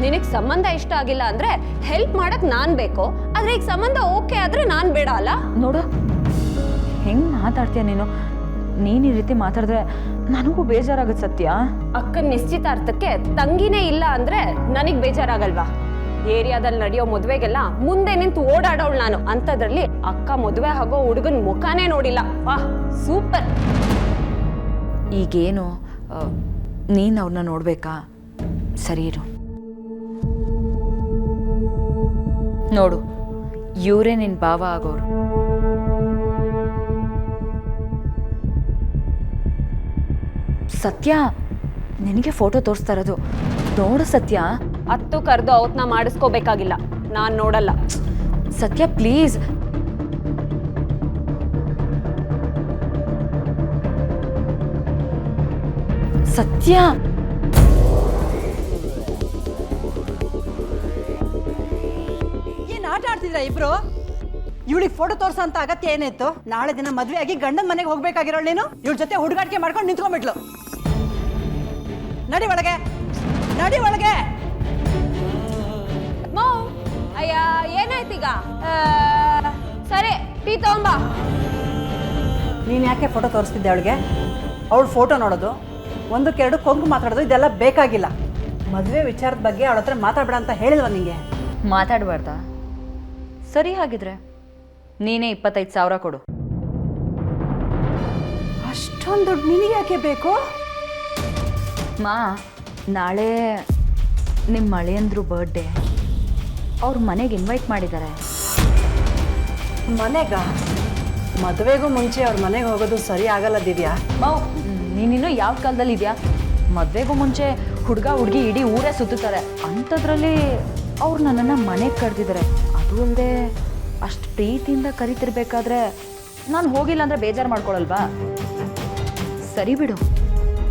ನಿನಗೆ ಸಂಬಂಧ ಇಷ್ಟ ಆಗಿಲ್ಲ ಅಂದ್ರೆ ಹೆಲ್ಪ್ ಮಾಡಕ್ ನಾನ್ ಬೇಕು, ಆದ್ರೆ ಈಗ ಸಂಬಂಧ ಓಕೆ ಆದ್ರೆ ನಾನ್ ಬೇಡ ಅಲ್ಲ? ನೋಡು ಹೆಂಗ್ ಮಾತಾಡ್ತೀಯ ನೀನು ಈ ರೀತಿ ಮಾತಾಡಿದ್ರೆ ನನಗೂ ಬೇಜಾರಾಗುತ್ತೆ ಸತ್ಯ. ಅಕ್ಕನ ನಿಶ್ಚಿತಾರ್ಥಕ್ಕೆ ತಂಗಿನೇ ಇಲ್ಲ ಅಂದ್ರೆ ನನಗ್ ಬೇಜಾರಾಗಲ್ವಾ? ಏರಿಯಾದಲ್ಲಿ ನಡೆಯೋ ಮದುವೆಗೆಲ್ಲ ಮುಂದೆ ನಿಂತು ಓಡಾಡೋಳು ನಾನು, ಅಂಥದ್ರಲ್ಲಿ ಅಕ್ಕ ಮದುವೆ ಆಗೋ ಹುಡುಗನ ಮುಖಾನೇ ನೋಡಿಲ್ಲ. ವಾಹ್ ಸೂಪರ್. ಈಗೇನು ನೀನು ಅವ್ರನ್ನ ನೋಡ್ಬೇಕಾ? ಸರಿ ಇರು. ನೋಡು ಇವರೇ ನಿನ್ನ ಭಾವ ಆಗೋರು. ಸತ್ಯ ನಿನಗೆ ಫೋಟೋ ತೋರಿಸ್ತಾ ಇರೋದು ನೋಡು ಸತ್ಯ. ಹತ್ತು ಕರೆದು ಅವತ್ನ ಮಾಡಿಸ್ಕೋಬೇಕಾಗಿಲ್ಲ, ನಾನ್ ನೋಡಲ್ಲ. ಸತ್ಯ ಪ್ಲೀಸ್. ಸತ್ಯ ಏನ್ ಆಟ ಆಡ್ತಿದ್ರ ಇಬ್ರು? ಇವಳಿಗೆ ಫೋಟೋ ತೋರ್ಸಂತ ಅಗತ್ಯ ಏನಿತ್ತು? ನಾಳೆ ದಿನ ಮದ್ವೆ ಆಗಿ ಗಂಡನ ಮನೆಗೆ ಹೋಗ್ಬೇಕಾಗಿರೋಳು ನೀನು ಇವಳ ಜೊತೆ ಹುಡುಗಾಟಿಕೆ ಮಾಡ್ಕೊಂಡು ನಿಂತ್ಕೊಂಡ್ಬಿಟ್ಲು. ನಡಿ ಒಳಗೆ, ನಡಿ ಒಳಗೆ. ಅಯ್ಯ ಏನಾಯ್ತೀಗ? ಸರಿ ಟೀ ತಗೊಂಬಾ. ನೀನು ಯಾಕೆ ಫೋಟೋ ತೋರಿಸ್ತಿದ್ದೆ ಅವಳಿಗೆ? ಅವಳು ಫೋಟೋ ನೋಡೋದು, ಒಂದಕ್ಕೆರಡು ಕೊಂಕು ಮಾತಾಡೋದು ಇದೆಲ್ಲ ಬೇಕಾಗಿಲ್ಲ. ಮದುವೆ ವಿಚಾರದ ಬಗ್ಗೆ ಅವಳ ಹತ್ರ ಮಾತಾಡಬೇಡ ಅಂತ ಹೇಳಿಲ್ವ ನಿಂಗೆ? ಮಾತಾಡಬಾರ್ದಾ? ಸರಿ ಹಾಗಿದ್ರೆ ನೀನೇ 25,000 ಕೊಡು. ಅಷ್ಟೊಂದು ದುಡ್ಡು ನಿನಗೆ ಯಾಕೆ ಬೇಕು? ನಾಳೆ ನಿಮ್ಮ ಮಳೆಯಂದ್ರು ಬರ್ಡೇ, ಅವ್ರ ಮನೆಗೆ ಇನ್ವೈಟ್ ಮಾಡಿದ್ದಾರೆ. ಮನೆಗ? ಮದುವೆಗೂ ಮುಂಚೆ ಅವ್ರ ಮನೆಗೆ ಹೋಗೋದು ಸರಿ ಆಗಲ್ಲ ದಿವ್ಯಾ. ನೀನಿನ್ನೂ ಯಾವ ಕಾಲದಲ್ಲಿ ಇದೆಯಾ? ಮದುವೆಗೂ ಮುಂಚೆ ಹುಡುಗ ಹುಡುಗಿ ಇಡೀ ಊರೇ ಸುತ್ತುತ್ತಾರೆ, ಅಂಥದ್ರಲ್ಲಿ ಅವ್ರು ನನ್ನನ್ನು ಮನೆಗೆ ಕರೆದಿದ್ದಾರೆ. ಅದು ಅಲ್ಲದೆ ಅಷ್ಟು ಪ್ರೀತಿಯಿಂದ ಕರಿತಿರ್ಬೇಕಾದ್ರೆ ನಾನು ಹೋಗಿಲ್ಲ ಅಂದರೆ ಬೇಜಾರು ಮಾಡ್ಕೊಳಲ್ವಾ? ಸರಿ ಬಿಡು,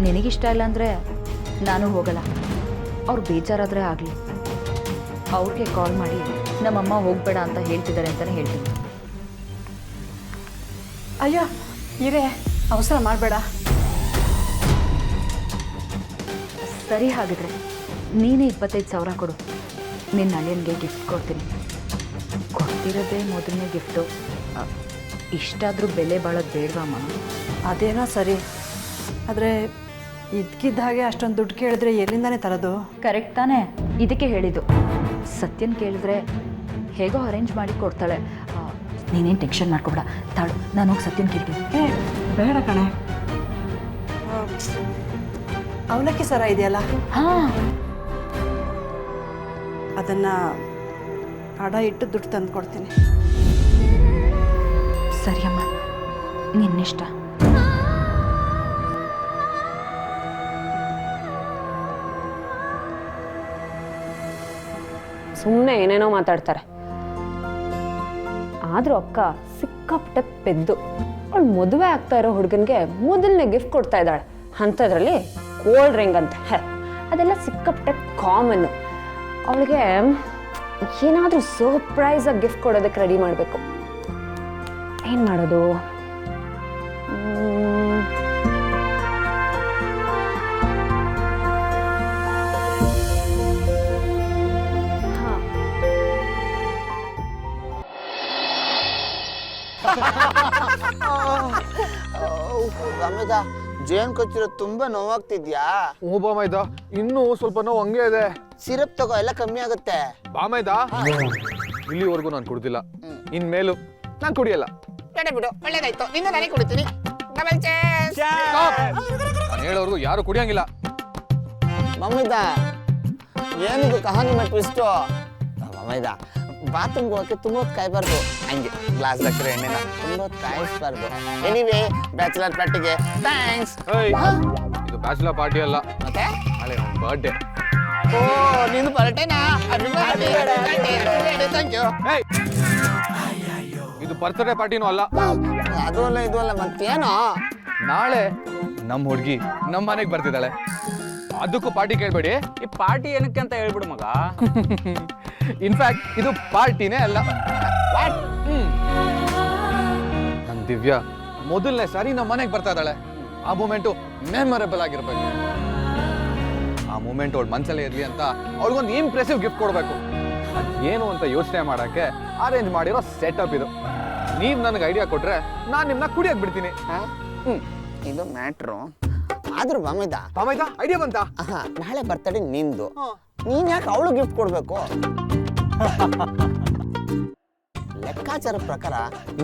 ನಿನಗಿಷ್ಟ ಇಲ್ಲ ಅಂದರೆ ನಾನು ಹೋಗಲ್ಲ. ಅವ್ರು ಬೇಜಾರಾದರೆ ಆಗಲಿ. ಅವ್ರಿಗೆ ಕಾಲ್ ಮಾಡಿ ನಮ್ಮಮ್ಮ ಹೋಗಬೇಡ ಅಂತ ಹೇಳ್ತಿದ್ದಾರೆ ಅಂತಲೇ ಹೇಳ್ತೀನಿ. ಅಯ್ಯೋ ಇರೇ, ಅವಸರ ಮಾಡಬೇಡ. ಸರಿ ಹಾಗಿದ್ರೆ ನೀನೇ 25,000 ಕೊಡು. ನಿನ್ನ ಅಳಿಯನಿಗೆ ಗಿಫ್ಟ್ ಕೊಡ್ತೀನಿ. ಕೊಡ್ತಿರೋದೇ ಮೊದಲನೇ ಗಿಫ್ಟು. ಇಷ್ಟಾದರೂ ಬೆಲೆ ಬಾಳೋದು ಬೇಡವಮ್ಮ? ಅದೇನೋ ಸರಿ, ಆದರೆ ಇದ್ಕಿದ್ದ ಹಾಗೆ ಅಷ್ಟೊಂದು ದುಡ್ಡು ಕೇಳಿದ್ರೆ ಎಲ್ಲಿಂದಾನೇ ತರೋದು? ಕರೆಕ್ಟ್ ತಾನೇ? ಇದಕ್ಕೆ ಹೇಳಿದ್ದು. ಸತ್ಯನ್ ಕೇಳಿದ್ರೆ ಹೇಗೋ ಅರೇಂಜ್ ಮಾಡಿ ಕೊಡ್ತಾಳೆ. ನೀನೇನು ಟೆನ್ಷನ್ ಮಾಡ್ಕೊಬೇಡ. ತಾಳು, ನಾನು ಹೋಗಿ ಸತ್ಯನ್ ಕೇಳ್ತೀನಿ. ಬೇಡ ಕಣೆ, ಅವಲಕ್ಕಿ ಸರ ಇದೆಯಲ್ಲ, ಹಾಂ, ಅದನ್ನು ಅಡ ಇಟ್ಟು ದುಡ್ಡು ತಂದು ಕೊಡ್ತೀನಿ. ಸರಿಯಮ್ಮ, ನಿನ್ನಿಷ್ಟ. ಸುಮ್ಮನೆ ಏನೇನೋ ಮಾತಾಡ್ತಾರೆ. ಆದ್ರೂ ಅಕ್ಕ ಸಿಕ್ಕಾಪಟ್ಟೆ ಪೆದ್ದು. ಅವಳು ಮದುವೆ ಆಗ್ತಾ ಇರೋ ಹುಡುಗನ್ಗೆ ಮೊದಲನೇ ಗಿಫ್ಟ್ ಕೊಡ್ತಾ ಇದ್ದಾಳೆ, ಅಂಥದ್ರಲ್ಲಿ ಕೋಲ್ಡ್ ರಿಂಗ್ ಅಂತ. ಅದೆಲ್ಲ ಸಿಕ್ಕಾಪಟ್ಟೆ ಕಾಮನ್. ಅವಳಿಗೆ ಏನಾದರೂ ಸರ್ಪ್ರೈಸ್ ಆಗಿ ಗಿಫ್ಟ್ ಕೊಡೋದಕ್ಕೆ ರೆಡಿ ಮಾಡಬೇಕು. ಏನು ಮಾಡೋದು? ಅಮಿತ, ಜೇನ್ ಕೊಚ್ಚಿರೋ ತುಂಬಾ ನೋವಾಗ್ತಿದ್ಯಾ? ಹ್ಞೂ ಬಾಮೈದ, ಇನ್ನೂ ಸ್ವಲ್ಪ ನೋವು ಹಂಗೆ ಇದೆ. ಸಿರಪ್ ತಗೋ, ಎಲ್ಲ ಕಮ್ಮಿ ಆಗುತ್ತೆ. ಬಾಮೈದ, ಇಲ್ಲಿವರೆಗೂ ನಾನು ಕುಡ್ದಿಲ್ಲ, ಇನ್ಮೇಲು ನಾನು ಕುಡಿಯಲ್ಲ. ಬೇಡ ಬಿಡು, ಒಳ್ಳೇದಾಯ್ತು. ನಿನ್ನ ನಾನೇ ಕುಡಿತೀನಿ. ನಾನು ಹೇಳೋರ್ಗು ಯಾರು ಕುಡಿಯಂಗಿಲ್ಲ. ಮಮ್ಮಿದ, ಏನಿದು ಕಹಾನಿ ಟ್ವಿಸ್ಟು? ಮಮ್ಮಿದ, ಬಾತ್ರೂಮ್ಗೆ ಹೋಗಕ್ಕೆ ತುಂಬ ಹೊತ್ತು ಕಾಯ್ಬಾರ್ದು. ಹಂಗೆ ಗ್ಲಾಸ್ ಹಾಕಿರೋ ಎಣ್ಣೆನ ತುಂಬ ಹೊತ್ತು ಕಾಯಿಸ್ಬಾರ್ದು. ಎನಿವೇ, ಬ್ಯಾಚುಲರ್ ಪಾರ್ಟಿಗೆ ಥ್ಯಾಂಕ್ಸ್. ಇದು ಬ್ಯಾಚುಲರ್ ಪಾರ್ಟಿ ಅಲ್ಲ, ಮತ್ತೆ ನಾಳೆ ನನ್ನ ಬರ್ಡೇ. ಓ, ನಿನ್ನ ಬರ್ಡೇನಾ? Thank you. ಇದು ಬರ್ತ್ಡೇ ಪಾರ್ಟಿನೂ ಅಲ್ಲ. ಅದು ಅಲ್ಲ ಇದು ಅಲ್ಲ, ಮತ್ತೇನೋ? ನಾಳೆ ನಮ್ಮ ಹುಡುಗಿ ನಮ್ಮ ಮನೆಗೆ ಬರ್ತಿದ್ದಾಳೆ, ಅದಕ್ಕೂ ಪಾರ್ಟಿ ಕೇಳಬೇಡಿ. ಈ ಪಾರ್ಟಿ ಏನಕ್ಕೆ ಅಂತ ಹೇಳ್ಬಿಡು ಮಗ. ಇನ್ಫ್ಯಾಕ್ಟ್ ಇದು ಪಾರ್ಟಿನೇ ಅಲ್ಲ. ನನ್ನ ದಿವ್ಯಾ ಮೊದಲನೇ ಸಾರಿ ನಮ್ಮ ಮನೆಗೆ ಬರ್ತಾ ಇದ್ದಾಳೆ. ಆ ಮೂಮೆಂಟು ಮೆಮೊರೇಬಲ್ ಆಗಿರ್ಬೇಕು. ಆ ಮೂಮೆಂಟ್ ಅವಳ ಮನ್ಸಲ್ಲೇ ಇರಲಿ ಅಂತ ಅವಳಿಗೊಂದು ಇಂಪ್ರೆಸಿವ್ ಗಿಫ್ಟ್ ಕೊಡಬೇಕು. ಏನು ಅಂತ ಯೋಚನೆ ಮಾಡೋಕ್ಕೆ ಅರೇಂಜ್ ಮಾಡಿರೋ ಸೆಟಪ್ ಇದು. ನೀವು ನನಗೆ ಐಡಿಯಾ ಕೊಟ್ರೆ ನಾನು ನಿಮ್ಮನ್ನ ಕುಡಿಯೋಕೆ ಬಿಡ್ತೀನಿ. ಇದು ಮ್ಯಾಟ್ರು. ಆದ್ರೂ ಮಮೈದ ಐಡಿಯಾ ಬಂತಾ? ನಾಳೆ ಬರ್ತಡೇ ನಿಂದು, ನೀನ್ ಯಾಕೆ ಅವಳು ಗಿಫ್ಟ್ ಕೊಡ್ಬೇಕು? ಲೆಕ್ಕಾಚಾರ ಪ್ರಕಾರ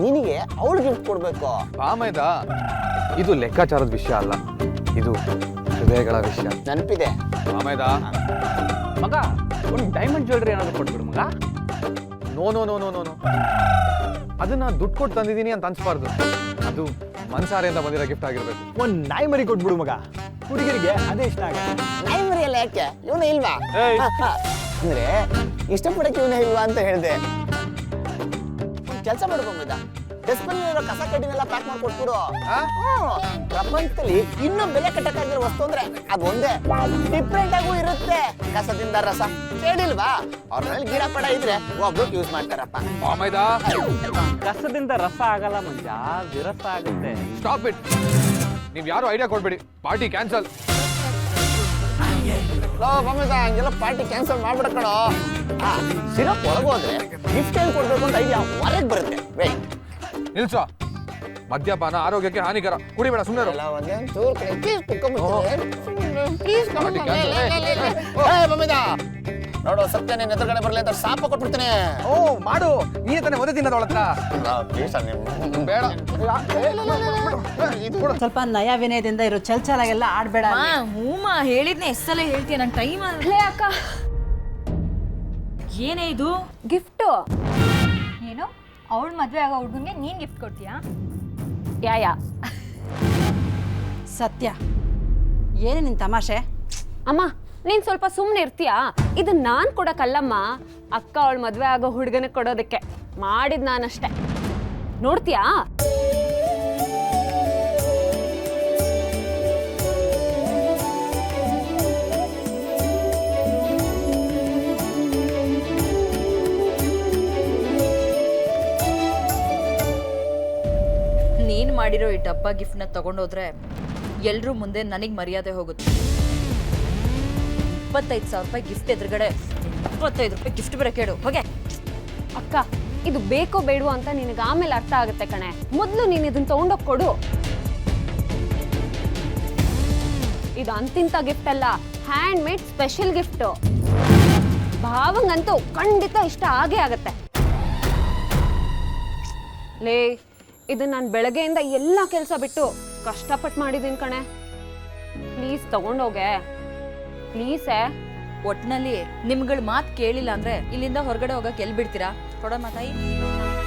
ನಿನಗೆ ಅವಳು ಗಿಫ್ಟ್ ಕೊಡ್ಬೇಕು. ಬಾಮೈದ, ಇದು ಲೆಕ್ಕಾಚಾರದ ವಿಷಯ ಅಲ್ಲ, ಇದು ಹೃದಯಗಳ ವಿಷಯ. ನೆನಪಿದೆ ಬಾಮೈದ. ಮಗ ಒಂದು ಡೈಮಂಡ್ ಜ್ಯುವೆಲ್ರಿ ಏನಾದ್ರು ಕೊಟ್ಬಿಡು ಮಗ. No no no no no no, ಅದನ್ನ ದುಡ್ಡು ಕೊಟ್ಟು ತಂದಿದ್ದೀನಿ ಅಂತ ಅನ್ಸ್ಬಾರ್ದು. ಅದು ಮನ್ಸಾರೆ ಅಂತ ಬಂದಿರೋ ಗಿಫ್ಟ್ ಆಗಿರ್ಬೇಕು. ಒಂದ್ ನಾಯಿ ಮರಿ ಕೊಟ್ಬಿಡು ಮಗ, ಹುಡುಗರಿಗೆ ಅದೇ ಇಷ್ಟ ಆಗುತ್ತೆ. ನಾಯಿ ಮರಿಯಲ್ಲ, ಯಾಕೆ ಇವನೇ ಇಲ್ವಾ? ಅಂದ್ರೆ ಇಷ್ಟಪಡಕ್ಕೆ ಇವನೇ ಇಲ್ವಾ ಅಂತ ಹೇಳಿದೆ. ಒಂದ್ ಕೆಲಸ ಮಾಡ್ಕೊಂಬಿದ್ದ, ಡಸ್ಟ್ಬಿನ್ ಇರೋ ಕಸ ಕಡ್ಡಿನೆಲ್ಲ ಪ್ಯಾಕ್ ಮಾಡಿ ಕೊಟ್ಬಿಡು. ಪ್ರಪಂಚದಲ್ಲಿ ಇನ್ನೂ ಬೆಲೆ ಕಟ್ಟಕ್ಕಾಗಿರೋ ವಸ್ತು ಅಂದ್ರೆ ಅದು ಒಂದೇ. ಡಿಫ್ರೆಂಟ್ ಆಗೂ ಇರುತ್ತೆ. ಕಸದಿಂದ ರಸ ಕೇಳಿಲ್ವಾ? ಅವ್ರ ಮೇಲೆ ಗಿಡ ಪಡ ಇದ್ರೆ ಒಬ್ಬರು ಯೂಸ್ ಮಾಡ್ತಾರಪ್ಪ. ಬಾಮೈದ, ಕಸದಿಂದ ರಸ ಆಗಲ್ಲ ಮಂಜ, ವಿರಸ ಆಗುತ್ತೆ. Stop it. ನೀವು ಯಾರು ಐಡಿಯಾ ಕೊಡ್ಬೇಡಿ, ಪಾರ್ಟಿ ಕ್ಯಾನ್ಸಲ್. ಬಾಮೈದ, ಹಂಗೆಲ್ಲ ಪಾರ್ಟಿ ಕ್ಯಾನ್ಸಲ್ ಮಾಡ್ಬಿಡ ಕಣೋ. ಸಿರಪ್ ಒಳಗೋದ್ರೆ ಗಿಫ್ಟ್ ಏನ್ ಕೊಡ್ಬೇಕು ಅಂತ ಐಡಿಯಾ ಹೊರಗೆ ಬರುತ್ತೆ. ವೇಟ್, ನಿಲ್ಸೋ. ಮದ್ಯಪಾನ ಆರೋಗ್ಯಕ್ಕೆ ಹಾನಿಕರ, ಕುಡಿಬೇಡ, ಸುಮ್ಮನೆ ಎಲ್ಲ ಒಂದೇ ಚೂರು ಕಡೆ ಪ್ಲೀಸ್ ನೋಡು, ಸತ್ಯ ನಿನ್ನ ಎದುರುಗಡೆ ಬರಲಿ ಅಂತ ಶಾಪ ಕೊಟ್ಬಿಡ್ತೇನೆ. ಓ ಮಾಡು, ನೀನೇ ತಾನೇ ಒದೆ ತಿನ್ನೋದು ಅವಳ ಹತ್ರ. ಬೇಡ, ಸ್ವಲ್ಪ ನಯ ವಿನಯದಿಂದ ಇರೋ ಚಲ್ಚಲಾಗೆಲ್ಲ ಆಡ್ಬೇಡ. ಹೂಮ ಹೇಳಿದ್ನೆ ಎಷ್ಟೆಲ್ಲ ಹೇಳ್ತೀಯ, ನಂಗೆ ಟೈಮ್ ಲೇ ಅಕ್ಕ, ಏನೇ ಇದು? ಗಿಫ್ಟು. ಏನು ಅವಳ ಮದುವೆ ಆಗೋ ಹುಡುಗಂಗೆ ನೀನು ಗಿಫ್ಟ್ ಕೊಡ್ತೀಯಾ? ಯಾ ಸತ್ಯ, ಏನು ನಿನ್ ತಮಾಷೆ? ಅಮ್ಮ, ನೀನ್ ಸ್ವಲ್ಪ ಸುಮ್ಮನೆ ಇರ್ತೀಯಾ? ಇದು ನಾನ್ ಕೊಡಕ್ಕಲ್ಲಮ್ಮ, ಅಕ್ಕ ಅವಳ ಮದ್ವೆ ಆಗೋ ಹುಡುಗನ ಕೊಡೋದಕ್ಕೆ ಮಾಡಿದ್ ನಾನಷ್ಟೇ. ನೋಡ್ತೀಯಾ? ನೀನು ಮಾಡಿರೋ ಈ ಡಬ್ಬ ಗಿಫ್ಟ್ನ ತಗೊಂಡೋದ್ರೆ ಎಲ್ರೂ ಮುಂದೆ ನನಗೆ ಮರ್ಯಾದೆ ಹೋಗುತ್ತೆ. 25,000 ರೂಪಾಯಿ ಗಿಫ್ಟ್ ಎದುರುಗಡೆ 25 ರೂಪಾಯಿ ಗಿಫ್ಟ್ ಬೇರೆ ಕೇಳು ಹೋಗೆ. ಅಕ್ಕ, ಇದು ಬೇಕೋ ಬೇಡವೋ ಅಂತ ನಿನಗೆ ಆಮೇಲೆ ಅರ್ಥ ಆಗುತ್ತೆ ಕಣೆ. ಮೊದಲು ನೀನು ಇದನ್ನ ತಗೊಂಡೋಗಿ ಕೊಡು. ಇದು ಅಂತಿಂತ ಗಿಫ್ಟ್ ಅಲ್ಲ, ಹ್ಯಾಂಡ್ ಮೇಡ್ ಸ್ಪೆಷಲ್ ಗಿಫ್ಟ್. ಭಾವಂಗಂತೂ ಖಂಡಿತ ಇಷ್ಟ ಆಗೇ ಆಗತ್ತೆ. ಲೇ, ಇದು ನಾನು ಬೆಳಗ್ಗೆಯಿಂದ ಎಲ್ಲ ಕೆಲಸ ಬಿಟ್ಟು ಕಷ್ಟಪಟ್ಟು ಮಾಡಿದ್ದೀನಿ ಕಣೆ. ಪ್ಲೀಸ್ ತಗೊಂಡೋಗೆ, ಪ್ಲೀಸೇ. ಒಟ್ನಲ್ಲಿ ನಿಮ್ಗಳ ಮಾತು ಕೇಳಿಲ್ಲ ಅಂದ್ರೆ ಇಲ್ಲಿಂದ ಹೊರಗಡೆ ಹೋಗಕ್ಕೆ ಎಲ್ಲಿ ಬಿಡ್ತೀರಾ? ಕೊಡೋ ಮಾತಾಯಿ.